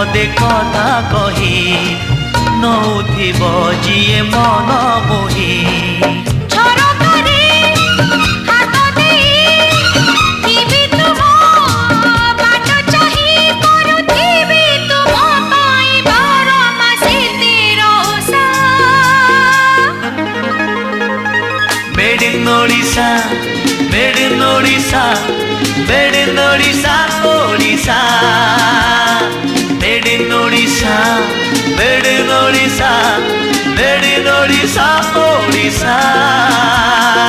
पदे कथा कही नौथिब जिए मन मोही Odisha, made in Odisha, made in Odisha, Odisha, made in Odisha, made in Odisha, made in Odisha, Odisha.